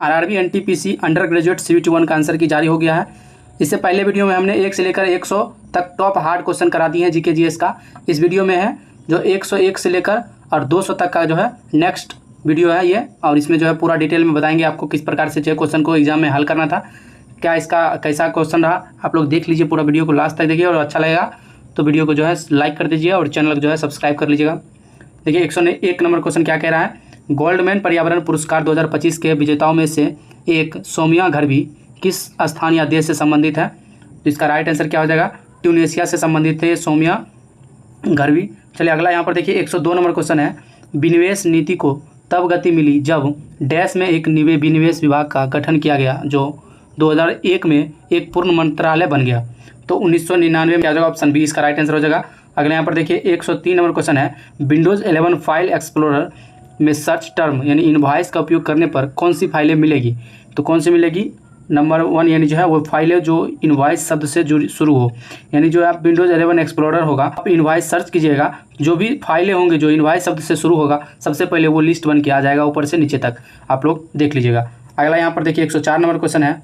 RRB NTPC under graduate CUT 1 का answer की जारी हो गया है। इससे पहले वीडियो में हमने 1 से लेकर 100 तक टॉप हार्ड क्वेश्चन करा दिए हैं जीके जीएस का। इस वीडियो में है जो 101 से लेकर और 200 तक का जो है नेक्स्ट वीडियो है ये, और इसमें जो है पूरा डिटेल में बताएंगे आपको किस प्रकार से क्वेश्चन को एग्जाम में हल करना था, क्या इसका कैसा क्वेश्चन रहा। आप लोग देख लीजिए, पूरा वीडियो को लास्ट तक देखिए, और अच्छा लगेगा तो वीडियो को जो है लाइक कर दीजिएगा और चैनल को जो है सब्सक्राइब कर लीजिएगा। देखिए 101 नंबर क्वेश्चन क्या कह रहा है। गोल्डमैन पर्यावरण पुरस्कार 2025 के विजेताओं में से एक सौम्या घरवी किस स्थान या देश से संबंधित है? तो इसका राइट आंसर क्या हो जाएगा? ट्यूनीशिया से संबंधित है सौम्या घरवी। चलिए अगला यहाँ पर देखिए 102 नंबर क्वेश्चन है। विनिवेश नीति को तब गति मिली जब डैश में एक विनिवेश विभाग का गठन किया गया जो 2001 में एक पूर्ण मंत्रालय बन गया। तो 1999 में क्या हो जाएगा? ऑप्शन बी इसका राइट आंसर हो जाएगा। अगले यहाँ पर देखिए 103 नंबर क्वेश्चन है। विंडोज़ 11 फाइल एक्सप्लोरर में सर्च टर्म यानी इनवॉइस का उपयोग करने पर कौन सी फाइलें मिलेगी? तो कौन सी मिलेगी? नंबर 1 यानी जो है वो फाइलें जो इनवॉइस शब्द से शुरू हो, यानी जो आप विंडोज़ 11 एक्सप्लोरर होगा, आप इनवॉइस सर्च कीजिएगा, जो भी फाइलें होंगी जो इनवॉइस शब्द से शुरू होगा सबसे पहले वो लिस्ट बन के आ जाएगा ऊपर से नीचे तक, आप लोग देख लीजिएगा। अगला यहाँ पर देखिए 104 नंबर क्वेश्चन है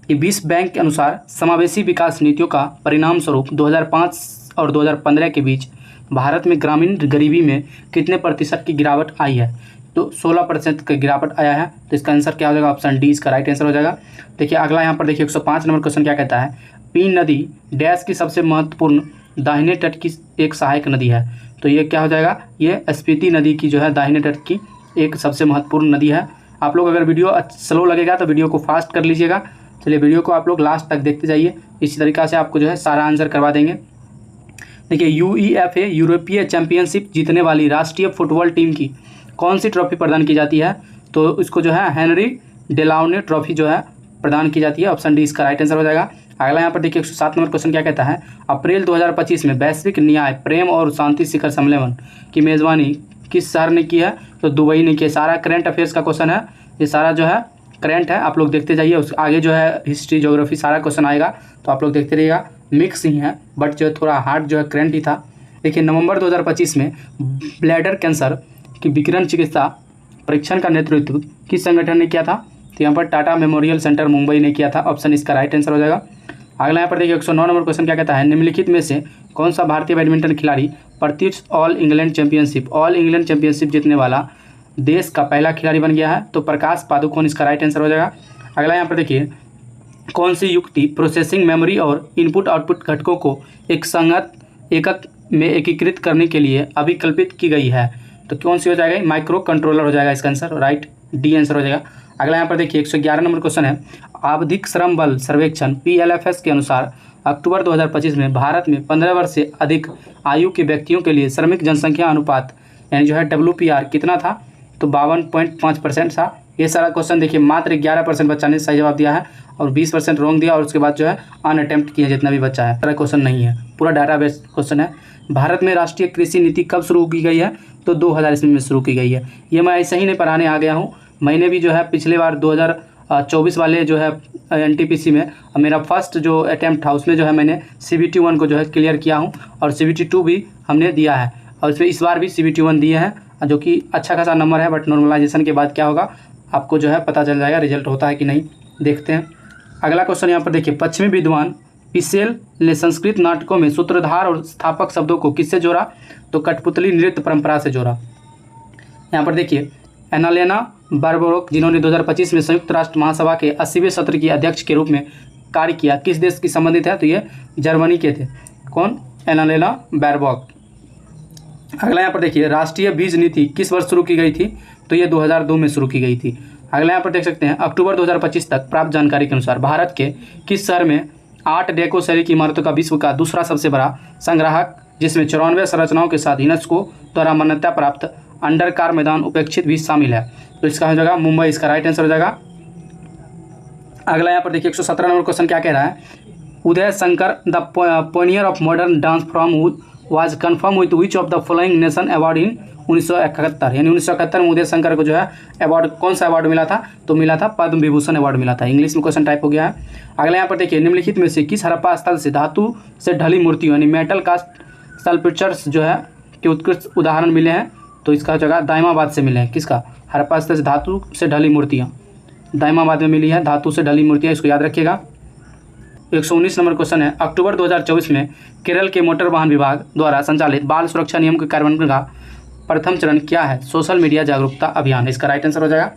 कि विश्व बैंक के अनुसार समावेशी विकास नीतियों का परिणाम स्वरूप 2005 और 2015 के बीच भारत में ग्रामीण गरीबी में कितने प्रतिशत की गिरावट आई है? तो 16% की गिरावट आया है। तो इसका आंसर क्या हो जाएगा? ऑप्शन डी इसका राइट आंसर हो जाएगा। देखिए अगला यहाँ पर देखिए 105 नंबर क्वेश्चन क्या कहता है। पीन नदी डैश की सबसे महत्वपूर्ण दाहिने तट की एक सहायक नदी है। तो ये क्या हो जाएगा? ये स्पीति नदी की जो है दाहिने तट की एक सबसे महत्वपूर्ण नदी है। आप लोग अगर वीडियो स्लो लगेगा तो वीडियो को फास्ट कर लीजिएगा। चलिए वीडियो को आप लोग लास्ट तक देखते जाइए, इसी तरीक़ा से आपको जो है सारा आंसर करवा देंगे। देखिए यूईएफए यूरोपीय चैंपियनशिप जीतने वाली राष्ट्रीय फुटबॉल टीम की कौन सी ट्रॉफी प्रदान की जाती है? तो इसको जो है हेनरी डेलाउने ट्रॉफी जो है प्रदान की जाती है। ऑप्शन डी इसका राइट आंसर हो जाएगा। अगला यहाँ पर देखिए 107 नंबर क्वेश्चन क्या कहता है। अप्रैल 2025 में वैश्विक न्याय प्रेम और शांति शिखर सम्मेलन की मेज़बानी किस शहर ने की है? तो दुबई ने की है। सारा करंट अफेयर्स का क्वेश्चन है, ये सारा जो है करंट है, आप लोग देखते जाइए। उस आगे जो है हिस्ट्री ज्योग्राफी सारा क्वेश्चन आएगा, तो आप लोग देखते रहिएगा। मिक्स ही है बट जो है थोड़ा हार्ड जो है करंट ही था। देखिए नवंबर 2025 में ब्लैडर कैंसर की विकिरण चिकित्सा परीक्षण का नेतृत्व किस संगठन ने किया था? तो यहाँ पर टाटा मेमोरियल सेंटर मुंबई ने किया था। ऑप्शन इसका राइट आंसर हो जाएगा। अगला यहाँ पर देखिए 109 नंबर क्वेश्चन क्या कहता है। निम्नलिखित में से कौन सा भारतीय बैडमिंटन खिलाड़ी प्रत्यक्ष ऑल इंग्लैंड चैंपियनशिप जीतने वाला देश का पहला खिलाड़ी बन गया है? तो प्रकाश पादुकोण इसका राइट आंसर हो जाएगा। अगला यहाँ पर देखिए कौन सी युक्ति प्रोसेसिंग मेमोरी और इनपुट आउटपुट घटकों को एक संगत एकक में एकीकृत करने के लिए अभिकल्पित की गई है? तो कौन सी हो जाएगा? माइक्रो कंट्रोलर हो जाएगा इसका आंसर, राइट डी आंसर हो जाएगा। अगला यहाँ पर देखिए 111 नंबर क्वेश्चन है। आवधिक श्रम बल सर्वेक्षण PLFS के अनुसार अक्टूबर 2025 में भारत में 15 वर्ष से अधिक आयु के व्यक्तियों के लिए श्रमिक जनसंख्या अनुपात यानी जो है WPR कितना था? तो 52.5% था। ये सारा क्वेश्चन देखिए मात्र 11% बच्चा ने सही जवाब दिया है और 20% रॉन्ग दिया, और उसके बाद जो है अनअटेम्प्ट किया जितना भी बच्चा है। सारा क्वेश्चन नहीं है, पूरा डाटा बेस्ड क्वेश्चन है। भारत में राष्ट्रीय कृषि नीति कब शुरू की गई है? तो 2000 ईस्वी में शुरू की गई है। ये मैं ऐसे ही नहीं पढ़ाने आ गया हूँ, मैंने भी जो है पिछले बार 2024 वाले जो है NTPC में मेरा फर्स्ट जो अटैम्प्ट था उसमें जो है मैंने CBT 1 को जो है क्लियर किया हूँ, और CBT 2 भी हमने दिया है, और इसमें इस बार भी CBT 1 दिए हैं जो कि अच्छा खासा नंबर है। बट नॉर्मलाइजेशन के बाद क्या होगा आपको जो है पता चल जाएगा रिजल्ट होता है कि नहीं, देखते हैं। अगला क्वेश्चन यहाँ पर देखिए। पश्चिमी विद्वान पिसेल ने संस्कृत नाटकों में सूत्रधार और स्थापक शब्दों को किससे जोड़ा? तो कठपुतली नृत्य परंपरा से जोड़ा। यहाँ पर देखिए एनालेना बार्बरोक जिन्होंने 2025 में संयुक्त राष्ट्र महासभा के 80वें सत्र की अध्यक्ष के रूप में कार्य किया, किस देश की संबंधित है? तो ये जर्मनी के थे। कौन? एनालेना बार्बरोक। अगला यहाँ पर देखिए राष्ट्रीय बीज नीति किस वर्ष शुरू की गई थी? तो ये 2002 में शुरू की गई थी। अगला यहाँ पर देख सकते हैं अक्टूबर 2025 तक प्राप्त जानकारी के अनुसार भारत के किस शहर में आर्ट डेको शैली की इमारतों का विश्व का दूसरा सबसे बड़ा संग्राहक जिसमें 94 संरचनाओं के साथ यूनेस्को द्वारा मान्यता प्राप्त अंडरकार मैदान उपेक्षित भी शामिल है? तो इसका हो जाएगा मुंबई, इसका राइट आंसर हो जाएगा। अगला यहाँ पर देखिए 117 नंबर क्वेश्चन क्या कह रहा है। Uday Shankar the pioneer of modern dance form was confirm with which of the following nation award in 1971, यानी 1971 में उदय शंकर को जो है अवार्ड, कौन सा अवार्ड मिला था? तो मिला था पद्म विभूषण अवार्ड मिला था। इंग्लिश में क्वेश्चन टाइप हो गया है। अगला यहाँ पर देखिए निम्नलिखित में से किस हड़प्पा स्थल से धातु से ढली मूर्तियों यानी मेटल कास्ट स्कल्पचर्स जो है के उत्कृष्ट उदाहरण मिले हैं? तो इसका हो जाएगा दाइमाबाद से मिले हैं। किसका? हड़प्पा स्थल से धातु से ढली मूर्तियाँ दाइमाबाद में मिली है, धातु से ढली मूर्तियाँ, इसको याद रखिएगा। 119 नंबर क्वेश्चन है, अक्टूबर 2024 में केरल के मोटर वाहन विभाग द्वारा संचालित बाल सुरक्षा नियम के कार्यान्वयन का प्रथम चरण क्या है? सोशल मीडिया जागरूकता अभियान, इसका राइट आंसर हो जाएगा।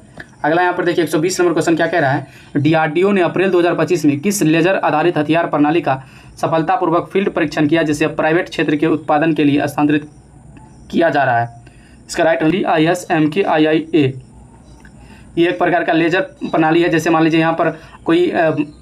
अगला यहाँ पर देखिए 120 नंबर क्वेश्चन क्या कह रहा है, डीआरडीओ ने अप्रैल 2025 में किस लेजर आधारित हथियार प्रणाली का सफलतापूर्वक फील्ड परीक्षण किया जिसे अब प्राइवेट क्षेत्र के उत्पादन के लिए हस्तांतरित किया जा रहा है? इसका राइट ISMK-IIA। ये एक प्रकार का लेजर प्रणाली है। जैसे मान लीजिए यहाँ पर कोई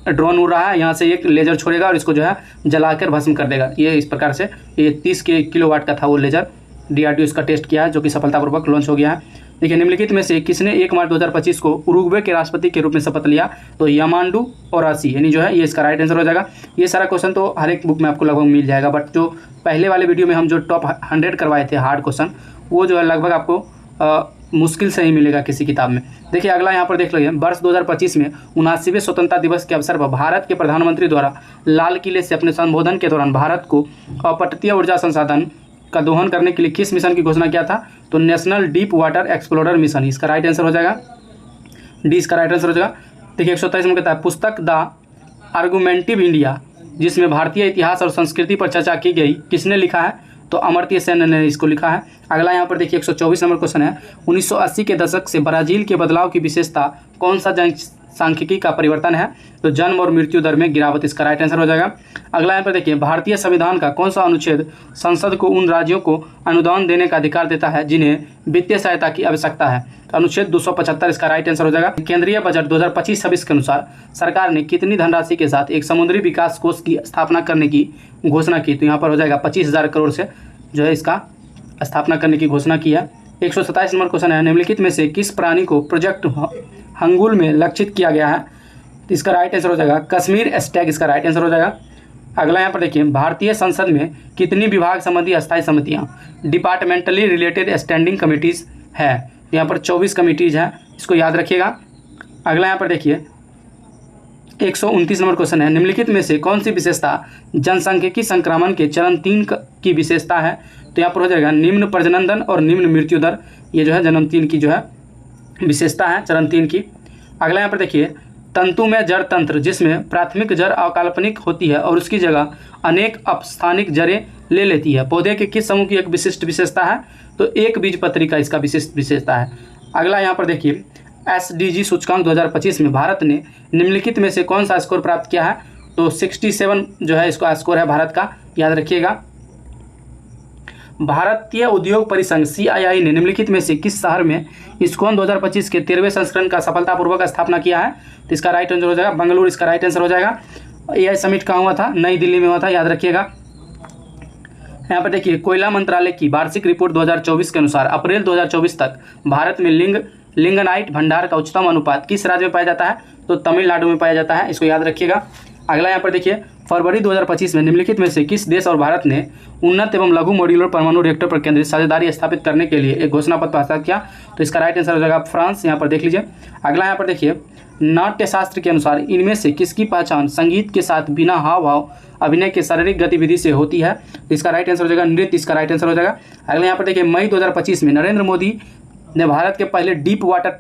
ड्रोन उड़ रहा है, यहाँ से एक लेजर छोड़ेगा और इसको जो है जलाकर भस्म कर देगा। ये इस प्रकार से ये 30 किलोवाट का था वो लेजर। डीआरडीओ इसका टेस्ट किया है जो कि सफलतापूर्वक लॉन्च हो गया है। देखिए निम्नलिखित में से किसने 1 मार्च 2025 को उरुग्वे के राष्ट्रपति के रूप में शपथ लिया? तो यामांडू ओरासी, यानी जो है ये इसका राइट आंसर हो जाएगा। ये सारा क्वेश्चन तो हर एक बुक में आपको लगभग मिल जाएगा, बट जो पहले वाले वीडियो में हम जो टॉप 100 करवाए थे हार्ड क्वेश्चन, वो जो है लगभग आपको मुश्किल से ही मिलेगा किसी किताब में। देखिए अगला यहाँ पर देख लीजिए, वर्ष 2025 में 79वें स्वतंत्रता दिवस के अवसर पर भारत के प्रधानमंत्री द्वारा लाल किले से अपने संबोधन के दौरान भारत को अपतटीय ऊर्जा संसाधन का दोहन करने के लिए किस मिशन की घोषणा किया था? तो national deep water explorer mission, इसका राइट आंसर हो जाएगा डी, इसका राइट आंसर हो जाएगा। देखिए 127 में कहता है, पुस्तक द आर्गुमेंटिव इंडिया जिसमें भारतीय इतिहास और संस्कृति पर चर्चा की गई, किसने लिखा है? तो अमर्त्य सेन ने इसको लिखा है। अगला यहाँ पर देखिए 124 नंबर क्वेश्चन है, 1980 के दशक से ब्राजील के बदलाव की विशेषता कौन सा सांख्यिकी का परिवर्तन है? तो जन्म और मृत्यु दर में गिरावट, इसका राइट आंसर हो जाएगा। अगला यहाँ पर देखिए, भारतीय संविधान का कौन सा अनुच्छेद संसद को उन राज्यों को अनुदान देने का अधिकार देता है जिन्हें वित्तीय सहायता की आवश्यकता है? तो अनुच्छेद 275, इसका राइट आंसर हो जाएगा। केंद्रीय बजट 2025-26 के अनुसार सरकार ने कितनी धनराशि के साथ एक समुद्री विकास कोष की स्थापना करने की घोषणा की? तो यहाँ पर हो जाएगा 25,000 करोड़ से जो है इसका स्थापना करने की घोषणा की है। 127 नंबर क्वेश्चन है, निम्नलिखित में से किस प्राणी को प्रोजेक्ट हंगुल में लक्षित किया गया है? तो इसका राइट आंसर हो जाएगा कश्मीर स्टैग, इसका राइट आंसर हो जाएगा। अगला यहाँ पर देखिए, भारतीय संसद में कितनी विभाग संबंधी अस्थायी समितियाँ डिपार्टमेंटली रिलेटेड स्टैंडिंग कमिटीज़ है? यहाँ पर 24 कमिटीज़ हैं, इसको याद रखिएगा। अगला यहाँ पर देखिए 129 नंबर क्वेश्चन है, निम्नलिखित में से कौन सी विशेषता जनसांख्यिकी संक्रमण के चरण 3 की विशेषता है? तो यहाँ पर हो जाएगा निम्न प्रजनन दर और निम्न मृत्यु दर, ये जो है जन्म 3 की जो है विशेषता है, चरण 3 की। अगला यहाँ पर देखिए, तंतु में जड़ तंत्र जिसमें प्राथमिक जड़ अकाल्पनिक होती है और उसकी जगह अनेक अपस्थानिक जड़ें ले लेती है, पौधे के किस समूह की एक विशिष्ट विशेषता है? तो एक बीजपत्री का इसका विशिष्ट विशेषता है। अगला यहाँ पर देखिए, SDG सूचकांक 2025 में भारत ने निम्नलिखित में से कौन सा स्कोर प्राप्त किया है? तो 67 जो है इसका स्कोर है भारत का, याद रखिएगा। भारतीय उद्योग परिसंघ CII ने निम्नलिखित में से किस शहर में इस्कॉन 2025 के 13वें संस्करण का सफलतापूर्वक स्थापना किया है? तो इसका राइट आंसर हो जाएगा बेंगलुरु, इसका राइट आंसर हो जाएगा। AI समिट कहाँ हुआ था? नई दिल्ली में हुआ था, याद रखिएगा। यहाँ पर देखिए, कोयला मंत्रालय की वार्षिक रिपोर्ट 2024 के अनुसार अप्रैल 2024 तक भारत में लिंगनाइट भंडार का उच्चतम अनुपात किस राज्य में पाया जाता है? तो तमिलनाडु में पाया जाता है, इसको याद रखिएगा। अगला यहाँ पर देखिए, फरवरी 2025 में निम्नलिखित में से किस देश और भारत ने उन्नत एवं लघु मॉड्यूलर परमाणु रिएक्टर पर केंद्रित साझेदारी स्थापित करने के लिए एक घोषणा पत्र हस्ताक्षर किया? तो इसका राइट आंसर हो जाएगा फ्रांस, यहाँ पर देख लीजिए। अगला यहाँ पर देखिए, नाट्यशास्त्र के अनुसार इनमें से किसकी पहचान संगीत के साथ बिना हाव भाव अभिनय के शारीरिक गतिविधि से होती है? तो इसका राइट आंसर हो जाएगा नृत्य, इसका राइट आंसर हो जाएगा। अगला यहाँ पर देखिए, मई 2025 में नरेंद्र मोदी ने भारत के पहले डीप वाटर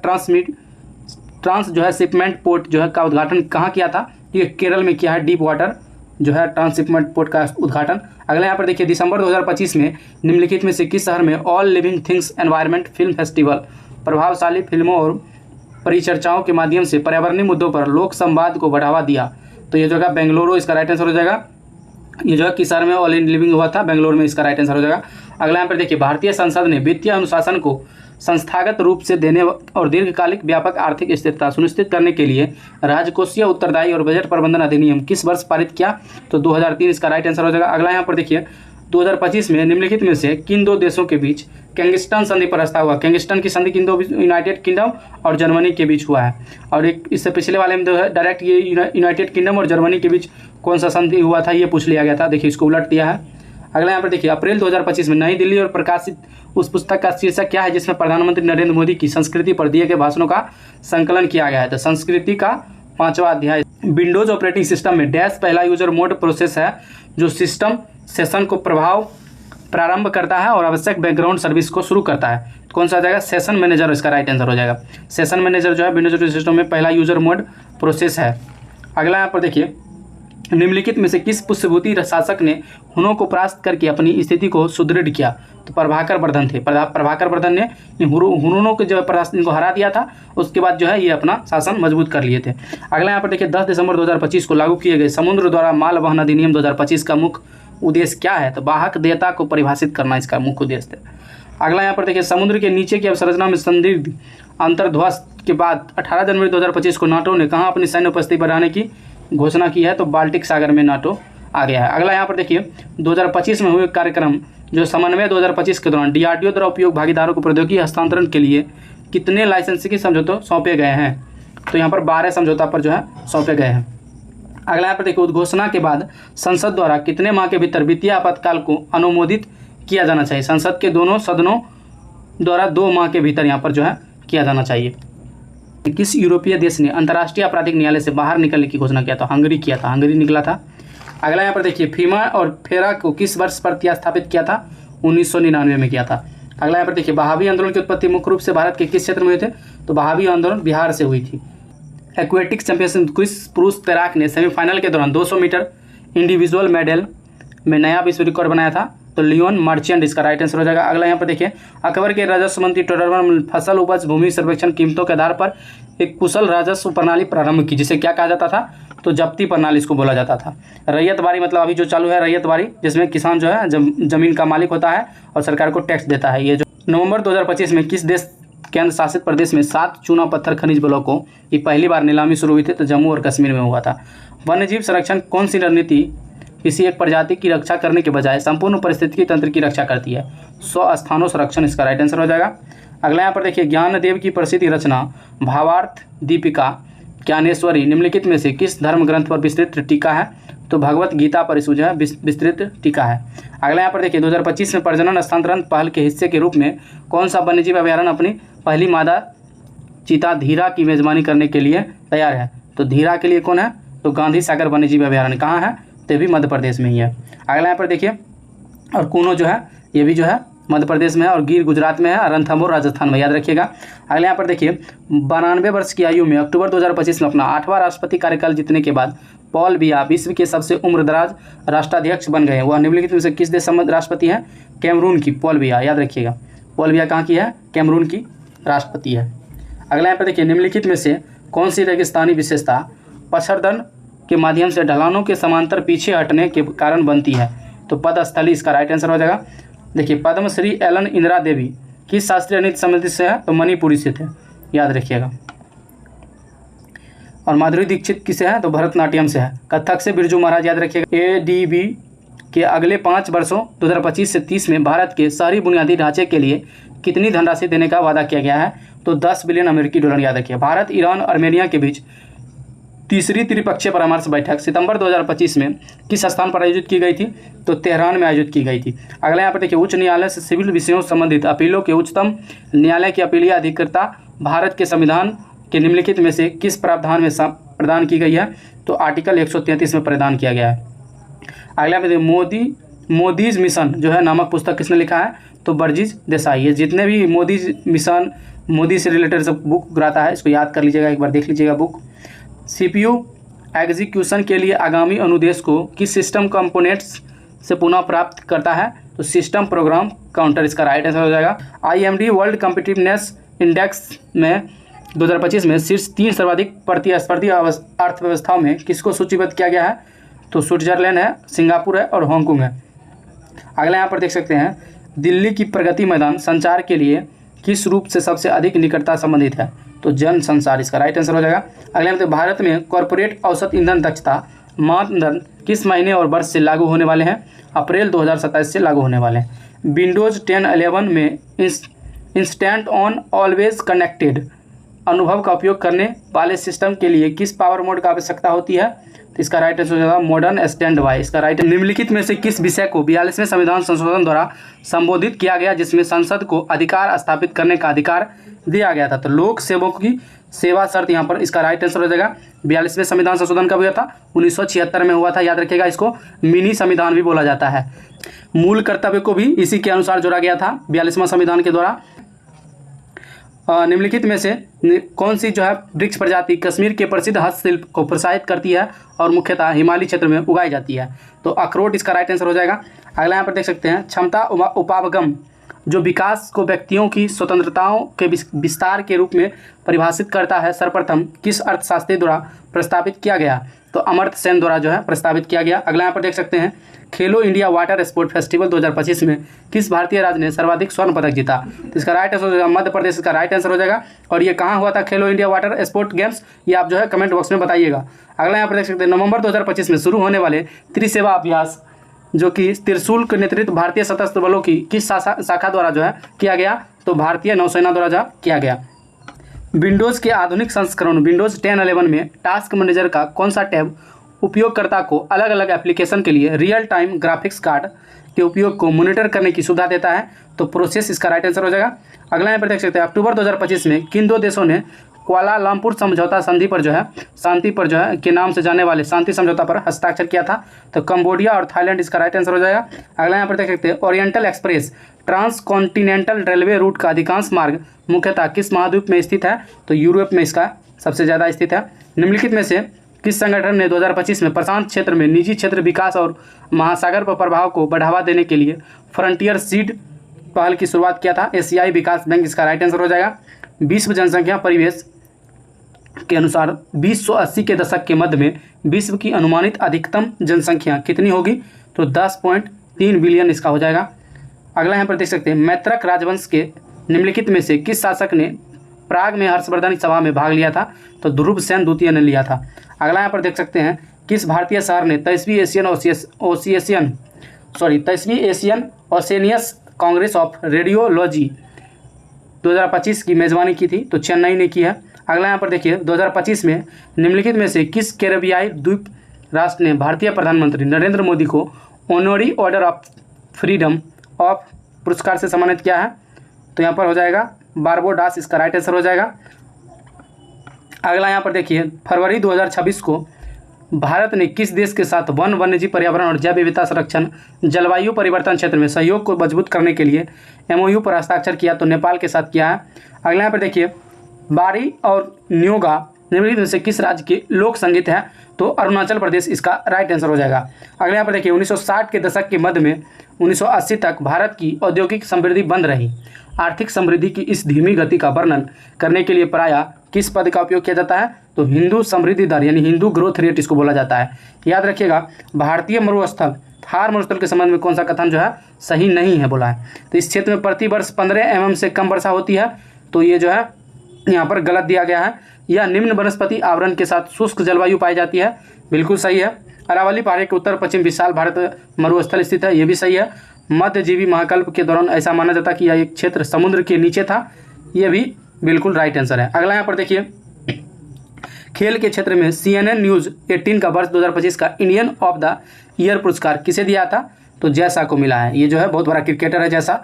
ट्रांस जो है शिपमेंट पोर्ट जो है का उद्घाटन कहाँ किया था? ये केरल में किया है, डीप वाटर जो है ट्रांसशिपमेंट पोर्ट का उद्घाटन। अगला यहाँ पर देखिए, दिसंबर 2025 में निम्नलिखित में से किस शहर में all living things environment film festival प्रभावशाली फिल्मों और परिचर्चाओं के माध्यम से पर्यावरणीय मुद्दों पर लोक संवाद को बढ़ावा दिया? तो ये जो है बेंगलुरु, इसका राइट आंसर हो जाएगा। ये जो है किस शहर में ऑल इन लिविंग हुआ था? बेंगलुरु में, इसका राइट आंसर हो जाएगा। अगला यहाँ पर देखिए, भारतीय संसद ने वित्तीय अनुशासन को संस्थागत रूप से देने और दीर्घकालिक व्यापक आर्थिक स्थिरता सुनिश्चित करने के लिए राजकोषीय उत्तरदायी और बजट प्रबंधन अधिनियम किस वर्ष पारित किया? तो 2003, इसका राइट आंसर हो जाएगा। अगला यहाँ पर देखिए, 2025 में निम्नलिखित में से किन दो देशों के बीच किंगस्टन संधि पर हस्ताक्षर हुआ? किंगस्टन की संधि किन दो, यूनाइटेड किंगडम और जर्मनी के बीच हुआ है। और एक इससे पिछले वाले में जो है डायरेक्ट ये यूनाइटेड किंगडम और जर्मनी के बीच कौन सा संधि हुआ था ये पूछ लिया गया था। देखिए इसको उलट दिया है। अगला यहाँ पर देखिए, अप्रैल 2025 में नई दिल्ली और प्रकाशित उस पुस्तक का शीर्षक क्या है जिसमें प्रधानमंत्री नरेंद्र मोदी की संस्कृति पर दिए गए भाषणों का संकलन किया गया है? तो संस्कृति का 5वां अध्याय। विंडोज ऑपरेटिंग सिस्टम में डैश पहला यूजर मोड प्रोसेस है जो सिस्टम सेशन को प्रारंभ करता है और आवश्यक बैकग्राउंड सर्विस को शुरू करता है। कौन सा आ जाएगा? सेशन मैनेजर इसका राइट आंसर हो जाएगा। सेशन मैनेजर जो है विंडोज ऑपरेटिंग सिस्टम में पहला यूजर मोड प्रोसेस है। अगला यहाँ पर देखिए, निम्नलिखित में से किस पुष्यभूति शासक ने हुनों को परास्त करके अपनी स्थिति को सुदृढ़ किया? तो प्रभाकर वर्धन थे। प्रभाकर वर्धन ने हुनों को जो परास्त इनको हरा दिया था, उसके बाद जो है ये अपना शासन मजबूत कर लिए थे। अगला यहाँ पर देखिए, 10 दिसंबर 2025 को लागू किए गए समुद्र द्वारा माल वहन अधिनियम 2025 का मुख्य उद्देश्य क्या है? तो वाहक देयता को परिभाषित करना इसका मुख्य उद्देश्य है। अगला यहाँ पर देखिए, समुद्र के नीचे की अवसंरचना में संदिग्ध अंतर्ध्वस्त के बाद 18 जनवरी 2025 को नाटो ने कहाँ अपनी सैन्य उपस्थिति बढ़ाने की घोषणा की है? तो बाल्टिक सागर में नाटो आ गया है। अगला यहाँ पर देखिए, 2025 में हुए कार्यक्रम जो समन्वय 2025 के दौरान DRDO द्वारा उपयोग भागीदारों को प्रौद्योगिकी हस्तांतरण के लिए कितने लाइसेंसिंग समझौते सौंपे गए हैं? तो यहाँ पर 12 समझौता पर जो है सौंपे गए हैं। अगला यहाँ पर देखिए, उद्घोषणा के बाद संसद द्वारा कितने माह के भीतर वित्तीय आपातकाल को अनुमोदित किया जाना चाहिए? संसद के दोनों सदनों द्वारा 2 माह के भीतर यहाँ पर जो है किया जाना चाहिए। किस यूरोपीय देश ने अंतर्राष्ट्रीय आपराधिक न्यायालय से बाहर निकलने की घोषणा किया था? हंगरी किया था, हंगरी निकला था। अगला यहाँ पर देखिए, फीमा और फेरा को किस वर्ष पर स्थापित किया था? 1999 में किया था। अगला यहाँ पर देखिए, बहावी आंदोलन की उत्पत्ति मुख्य रूप से भारत के किस क्षेत्र में हुए थे? तो बहावी आंदोलन बिहार से हुई थी। एक्वेटिक्स चैंपियनशिप किस पुरुष तैराक ने सेमीफाइनल के दौरान 200 मीटर इंडिविजुअल मेडल में नया विश्व रिकॉर्ड बनाया था? तो लियोन मर्चेंट इसका राइट आंसर हो जाएगा। अगला यहाँ पर देखिए, अकबर के राजस्व मंत्री टोडरमल फसल उपज भूमि सर्वेक्षण कीमतों के आधार पर एक कुशल राजस्व प्रणाली प्रारंभ की, जिसे क्या कहा जाता था? तो जब्ती प्रणाली इसको बोला जाता था। रैयतबारी मतलब अभी जो चालू है रैयतबारी, जिसमें किसान जो है जमीन का मालिक होता है और सरकार को टैक्स देता है। ये जो नवंबर 2025 में किस देश केंद्र शासित प्रदेश में 7 चूना पत्थर खनिज ब्लॉकों की पहली बार नीलामी शुरू हुई थी? तो जम्मू और कश्मीर में हुआ था। वन्यजीव संरक्षण कौन सी रणनीति किसी एक प्रजाति की रक्षा करने के बजाय संपूर्ण पारिस्थितिकी तंत्र की रक्षा करती है? स्थानों संरक्षण इसका राइट आंसर हो जाएगा। अगला यहाँ पर देखिए, ज्ञानदेव की प्रसिद्ध रचना भावार्थ दीपिका ज्ञानेश्वरी निम्नलिखित में से किस धर्म ग्रंथ पर विस्तृत टीका है? तो भगवत गीता पर इसको जो है विस्तृत टीका है। अगला यहाँ पर देखिए, 2025 में प्रजनन हस्तांतरण पहल के हिस्से के रूप में कौन सा वन्यजीव अभयारण्य अपनी पहली मादा चीता धीरा की मेजबानी करने के लिए तैयार है? तो धीरा के लिए कौन है? तो गांधी सागर वन्यजीव अभयारण्य कहाँ है? तो भी मध्य प्रदेश में ही है। अगला यहाँ पर देखिए, और कूनो जो है ये भी जो है मध्य प्रदेश में है, और गिर गुजरात में है, रणथंभौर राजस्थान में, याद रखिएगा। अगले यहाँ पर देखिए, 92 वर्ष की आयु में अक्टूबर 2025 में अपना 8वां राष्ट्रपति कार्यकाल जीतने के बाद पॉल बिया विश्व के सबसे उम्रदराज राष्ट्राध्यक्ष बन गए। वह निम्नलिखित में से किस देश राष्ट्रपति हैं? कैमरून की पॉल बिया, याद रखिएगा। पॉल बिया कहाँ की है? कैमरून की राष्ट्रपति है। अगला यहाँ पर देखिए, निम्नलिखित में से कौन सी रेगिस्तानी विशेषता पच्छड़न के माध्यम से ढलानों के समांतर पीछे हटने के कारण बनती है? तो पदस्थली इसका राइट आंसर हो जाएगा। देखिए, पद्मश्री एलन इंदिरा देवी किस शास्त्रीय नृत्य समिति से है? तो मणिपुरी से थे, याद रखिएगा। और माधुरी दीक्षित किसे है? तो भरतनाट्यम से है। कथक से बिरजू महाराज, याद रखिएगा। ADB के अगले 5 वर्षों 2025 से 30 में भारत के शहरी बुनियादी ढांचे के लिए कितनी धनराशि देने का वादा किया गया है? तो 10 बिलियन अमेरिकी डॉलर, याद रखिए। भारत, ईरान, आर्मेनिया के बीच तीसरी त्रिपक्षीय परामर्श बैठक सितंबर 2025 में किस स्थान पर आयोजित की गई थी? तो तेहरान में आयोजित की गई थी। अगला यहाँ पर देखिए, उच्च न्यायालय से सिविल विषयों संबंधित अपीलों के उच्चतम न्यायालय की अपीलीय अधिकृता भारत के संविधान के निम्नलिखित में से किस प्रावधान में प्रदान की गई है? तो आर्टिकल 133 में प्रदान किया गया है। अगला पे मोदीज मिशन जो है नामक पुस्तक किसने लिखा है? तो बर्जिज देसाई। ये जितने भी मोदीज मिशन, मोदी से रिलेटेड सब बुक रहता है, इसको याद कर लीजिएगा, एक बार देख लीजिएगा बुक। CPU एग्जीक्यूशन के लिए आगामी अनुदेश को किस सिस्टम कंपोनेंट्स से पुनः प्राप्त करता है? तो सिस्टम प्रोग्राम काउंटर इसका राइट आंसर हो जाएगा। IMD वर्ल्ड कॉम्पिटिटिवनेस इंडेक्स में 2025 में शीर्ष 3 सर्वाधिक प्रतिस्पर्धी अर्थव्यवस्थाओं में किसको सूचीबद्ध किया गया है? तो स्विट्जरलैंड है, सिंगापुर है और हांगकांग है। अगला यहाँ पर देख सकते हैं, दिल्ली की प्रगति मैदान संचार के लिए किस रूप से सबसे अधिक निकटता संबंधित है? तो जन संसार इसका राइट आंसर हो जाएगा। अगले में भारत में कॉर्पोरेट औसत ईंधन दक्षता मानदंड किस महीने और वर्ष से लागू होने वाले हैं? अप्रैल 2027 से लागू होने वाले हैं। विंडोज़ 10-11 में इंस्टेंट ऑन ऑलवेज कनेक्टेड अनुभव का उपयोग करने वाले सिस्टम के लिए किस पावर मोड का आवश्यकता होती है? तो इसका राइट आंसर हो जाएगा मॉडर्न स्टैंड बाय। इसका राइट निम्नलिखित में से किस विषय को 42वें संविधान संशोधन द्वारा संबोधित किया गया जिसमें संसद को अधिकार स्थापित करने का अधिकार दिया गया था? तो लोक सेवकों की सेवा शर्त यहाँ पर इसका राइट आंसर हो जाएगा। 42वें संविधान संशोधन कब हुआ था? 1976 में हुआ था, याद रखिएगा। इसको मिनी संविधान भी बोला जाता है। मूल कर्तव्य को भी इसी के अनुसार जोड़ा गया था 42वां संविधान के द्वारा। निम्नलिखित में से कौन सी जो है वृक्ष प्रजाति कश्मीर के प्रसिद्ध हस्तशिल्प को प्रोत्साहित करती है और मुख्यतः हिमालयी क्षेत्र में उगाई जाती है? तो अखरोट इसका राइट आंसर हो जाएगा। अगला यहाँ पर देख सकते हैं, क्षमता उपागम जो विकास को व्यक्तियों की स्वतंत्रताओं के विस्तार के रूप में परिभाषित करता है, सर्वप्रथम किस अर्थशास्त्री द्वारा प्रस्तावित किया गया? तो अमर्त्य सेन द्वारा जो है प्रस्तावित किया गया। अगला यहाँ पर देख सकते हैं, खेलो इंडिया वाटर स्पोर्ट फेस्टिवल 2025 में किस भारतीय राज्य ने सर्वाधिक स्वर्ण पदक जीता? तो इसका राइट आंसर हो जाएगा मध्य प्रदेश। इसका राइट आंसर हो जाएगा। और ये कहाँ हुआ था खेलो इंडिया वाटर स्पोर्ट गेम्स, ये आप जो है कमेंट बॉक्स में बताइएगा। अगला यहाँ पर देख सकते हैं, नवंबर 2025 में शुरू होने वाले त्रिसेवा अभ्यास जो कि त्रिशूल के नेतृत्व भारतीय सशस्त्र बलों की किस शाखा द्वारा जो है किया गया? तो भारतीय नौसेना द्वारा जो किया गया। विंडोज़ के आधुनिक संस्करण विंडोज़ 10-11 में टास्क मैनेजर का कौन सा टैब उपयोगकर्ता को अलग अलग एप्लीकेशन के लिए रियल टाइम ग्राफिक्स कार्ड के उपयोग को मॉनिटर करने की सुविधा देता है? तो प्रोसेस इसका राइट आंसर हो जाएगा। अगला यहाँ पर देख सकते हैं, अक्टूबर 2025 में किन दो देशों ने कुआलालंपुर समझौता संधि पर जो है शांति पर जो है के नाम से जाने वाले शांति समझौता पर हस्ताक्षर किया था? तो कंबोडिया और थाईलैंड इसका राइट आंसर हो जाएगा। अगला यहाँ पर देख सकते हैं, Oriental Express transcontinental railway route का अधिकांश मार्ग मुख्यतः किस महाद्वीप में स्थित है? तो यूरोप में इसका सबसे ज़्यादा स्थित है। निम्नलिखित में से किस संगठन ने 2025 में प्रशांत क्षेत्र में निजी क्षेत्र विकास और महासागर पर प्रभाव को बढ़ावा देने के लिए फ्रंटियर सीड पहल की शुरुआत किया था? एशियाई विकास बैंक इसका राइट आंसर हो जाएगा। विश्व जनसंख्या परिवेश के अनुसार 2080 के दशक के मध्य में विश्व की अनुमानित अधिकतम जनसंख्या कितनी होगी? तो 10.3 बिलियन इसका हो जाएगा। अगला यहाँ पर देख सकते हैं, मैत्रक राजवंश के निम्नलिखित में से किस शासक ने प्राग में हर्षवर्धन सभा में भाग लिया था? तो ध्रुवसेन द्वितीय ने लिया था। अगला यहाँ पर देख सकते हैं, किस भारतीय शहर ने 23वीं एशियन ओसेनियस कांग्रेस ऑफ रेडियोलॉजी 2025 की मेजबानी की थी? तो चेन्नई ने की है। अगला यहाँ पर देखिए, 2025 में निम्नलिखित में से किस कैरेबियाई द्वीप राष्ट्र ने भारतीय प्रधानमंत्री नरेंद्र मोदी को honorary order of freedom of पुरस्कार से सम्मानित किया है? तो यहाँ पर हो जाएगा बारबोडास, इसका राइट आंसर हो जाएगा। अगला यहाँ पर देखिए, फरवरी 2026 को भारत ने किस देश के साथ वन वन्यजीव पर्यावरण और जैव विविधता संरक्षण जलवायु परिवर्तन क्षेत्र में सहयोग को मजबूत करने के लिए MOU पर हस्ताक्षर किया? तो नेपाल के साथ किया है। अगला यहाँ पर देखिए, बारी और न्योगा निम्नलिखित में से किस राज्य के लोक संगीत है? तो अरुणाचल प्रदेश इसका राइट आंसर हो जाएगा। अगले यहाँ पर देखिए, 1960 के दशक के मध्य में 1980 तक भारत की औद्योगिक समृद्धि बंद रही। आर्थिक समृद्धि की इस धीमी गति का वर्णन करने के लिए प्रायः किस पद का उपयोग किया जाता है? तो हिंदू समृद्धि दर यानी हिंदू ग्रोथ रेट इसको बोला जाता है। याद रखिएगा, भारतीय मरुस्थल थार मरुस्थल के संबंध में कौन सा कथन जो है सही नहीं है बोला है? तो इस क्षेत्र में प्रति वर्ष 15 mm से कम वर्षा होती है। तो ये जो है यहाँ पर गलत दिया गया है। यह निम्न वनस्पति आवरण के साथ शुष्क जलवायु पाई जाती है, बिल्कुल सही है। अरावली पहाड़ी के उत्तर पश्चिम विशाल भारत मरुस्थल स्थित है, ये भी सही है। मध्यजीवी महाकल्प के दौरान ऐसा माना जाता कि यह एक क्षेत्र समुद्र के नीचे था, ये भी बिल्कुल राइट आंसर है। अगला यहाँ पर देखिए, खेल के क्षेत्र में CNN न्यूज़ 18 का वर्ष 2025 का इंडियन ऑफ द ईयर पुरस्कार किसे दिया था? तो जैसा को मिला है। ये जो है बहुत बड़ा क्रिकेटर है जैसा,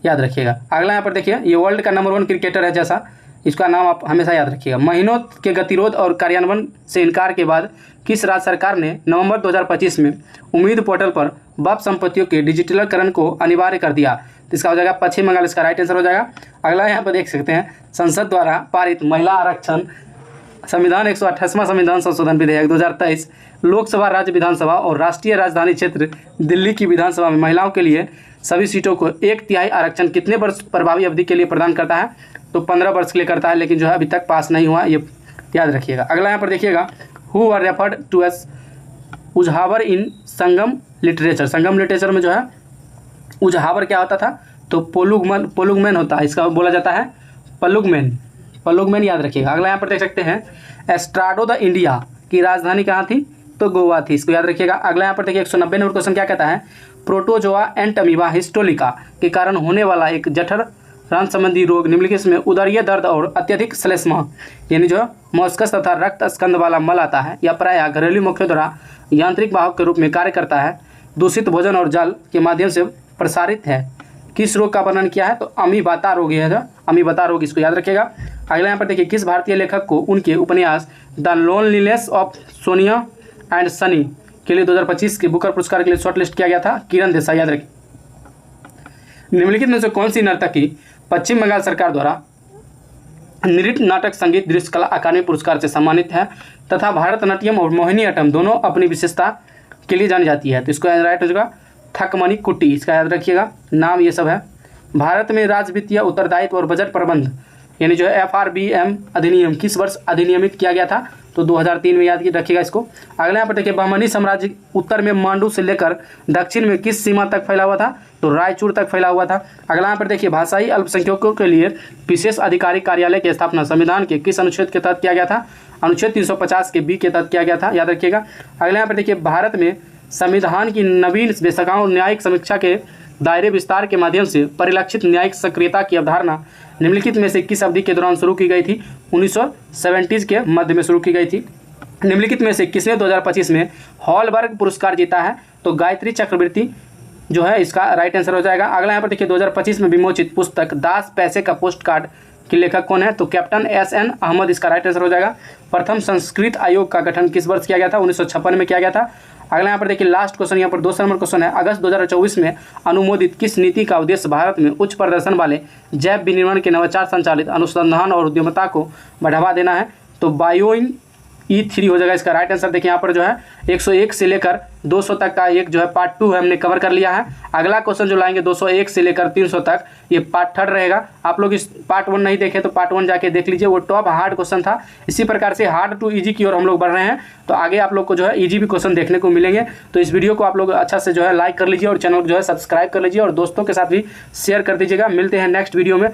याद रखिएगा। अगला यहाँ पर देखिए, ये वर्ल्ड का नंबर 1 क्रिकेटर है जैसा, इसका नाम आप हमेशा याद रखिएगा। महीनों के गतिरोध और कार्यान्वयन से इनकार के बाद किस राज्य सरकार ने नवंबर 2025 में उम्मीद पोर्टल पर वप संपत्तियों के डिजिटलीकरण को अनिवार्य कर दिया? तो इसका हो जाएगा पश्चिम बंगाल, इसका राइट आंसर हो जाएगा। अगला यहाँ पर देख सकते हैं, संसद द्वारा पारित महिला आरक्षण संविधान 128वां संविधान संशोधन विधेयक 2023 लोकसभा, राज्य विधानसभा और राष्ट्रीय राजधानी क्षेत्र दिल्ली की विधानसभा में महिलाओं के लिए सभी सीटों को 1/3 आरक्षण कितने वर्ष प्रभावी अवधि के लिए प्रदान करता है? तो 15 वर्ष के लिए करता है, लेकिन जो है अभी तक पास नहीं हुआ, ये याद रखिएगा। अगला यहाँ पर देखिएगा, who are referred to as Uzhavar in Sangam literature. Sangam literature में जो है उजहावर क्या होता था? तो पोलुगमैन होता है, इसका बोला जाता है पलुगमैन, याद रखिएगा। अगला यहाँ पर देख सकते हैं, एस्ट्राडो द इंडिया की राजधानी कहाँ थी? तो गोवा थी, इसको याद रखिएगा। अगला यहाँ पर देखिए, 190 नंबर क्वेश्चन क्या कहता है? प्रोटोजोआ एंड अमीबा हिस्टोलिका के कारण होने वाला एक जठर रक्त संबंधी रोग निम्नलिखित में उदरीय दर्द और अत्यधिक श्लेष्मा यानी जो मस्कस तथा रक्त स्कंद वाला मल आता है, यह प्रायः घरेलू मुख्यों द्वारा यांत्रिक वाहक के रूप में कार्य करता है, दूषित भोजन और जल के माध्यम से प्रसारित है। किस रोग का वर्णन किया है? तो अमीबाता रोग है, अमीबाता रोग, इसको याद रखिएगा। अगला यहाँ पर देखिए, किस भारतीय लेखक को उनके उपन्यास the loneliness of Sonia and Sunny के लिए 2025 के बुकर पुरस्कार के लिए शॉर्टलिस्ट किया गया था? किरण देसाई, याद रखिए। निम्नलिखित में से कौन सी नर्तकी पश्चिम बंगाल सरकार द्वारा नृत्य नाटक संगीत दृश्य कला अकादमी पुरस्कार से सम्मानित है तथा भारतनाट्यम और मोहिनीअट्टम दोनों अपनी विशेषता के लिए जानी जाती है? तो इसको राइट हो जाएगा थकमनी कुट्टी, इसका याद रखिएगा। नाम ये सब है। भारत में राज्य वित्तीय उत्तरदायित्व और बजट प्रबंध यानी जो है FRBM अधिनियम किस वर्ष अधिनियमित किया गया था? तो 2003 में, याद रखिएगा इसको। अगला यहाँ पर देखिए, बहमनी साम्राज्य उत्तर में मांडू से लेकर दक्षिण में किस सीमा तक फैला हुआ था? तो रायचूर तक फैला हुआ था। अगला यहाँ पर देखिए, भाषाई अल्पसंख्यकों के लिए विशेष अधिकारी कार्यालय की स्थापना संविधान के किस अनुच्छेद के तहत किया गया था? अनुच्छेद 350 के B के तहत किया गया था, याद रखिएगा। अगला यहाँ पर देखिए, भारत में संविधान की नवीन शाखाओं और न्यायिक समीक्षा के दायरे विस्तार के माध्यम से परिलक्षित न्यायिक सक्रियता की अवधारणा निम्नलिखित में से किस अवधि के दौरान शुरू की गई थी? 1970 के मध्य में शुरू की गई थी। निम्नलिखित में से किसने 2025 में हॉलबर्ग पुरस्कार जीता है? तो गायत्री चक्रवर्ती जो है इसका राइट आंसर हो जाएगा। अगला यहाँ पर देखिए, 2025 में विमोचित पुस्तक 10 पैसे का पोस्ट कार्ड के लेखक कौन है? तो कैप्टन SN अहमद, इसका राइट आंसर हो जाएगा। प्रथम संस्कृत आयोग का गठन किस वर्ष किया गया था? 1956 में किया गया था। अगला यहाँ पर देखिए, लास्ट क्वेश्चन, यहाँ पर 2 नंबर क्वेश्चन है। अगस्त 2024 में अनुमोदित किस नीति का उद्देश्य भारत में उच्च प्रदर्शन वाले जैव विनिर्माण के नवाचार संचालित अनुसंधान और उद्यमिता को बढ़ावा देना है? तो बायोइंग E3 हो जाएगा इसका राइट आंसर। देखिए यहाँ पर जो है 101 से लेकर 200 तक का एक जो है पार्ट 2 है, हमने कवर कर लिया है। अगला क्वेश्चन जो लाएंगे 201 से लेकर 300 तक, ये पार्ट 3 रहेगा। आप लोग इस पार्ट 1 नहीं देखे तो पार्ट 1 जाके देख लीजिए, वो टॉप हार्ड क्वेश्चन था। इसी प्रकार से हार्ड टू ईजी की ओर हम लोग बढ़ रहे हैं, तो आगे आप लोग को जो है ईजी भी क्वेश्चन देखने को मिलेंगे। तो इस वीडियो को आप लोग अच्छा से जो है लाइक कर लीजिए और चैनल को जो है सब्सक्राइब कर लीजिए और दोस्तों के साथ भी शेयर कर दीजिएगा। मिलते हैं नेक्स्ट वीडियो में।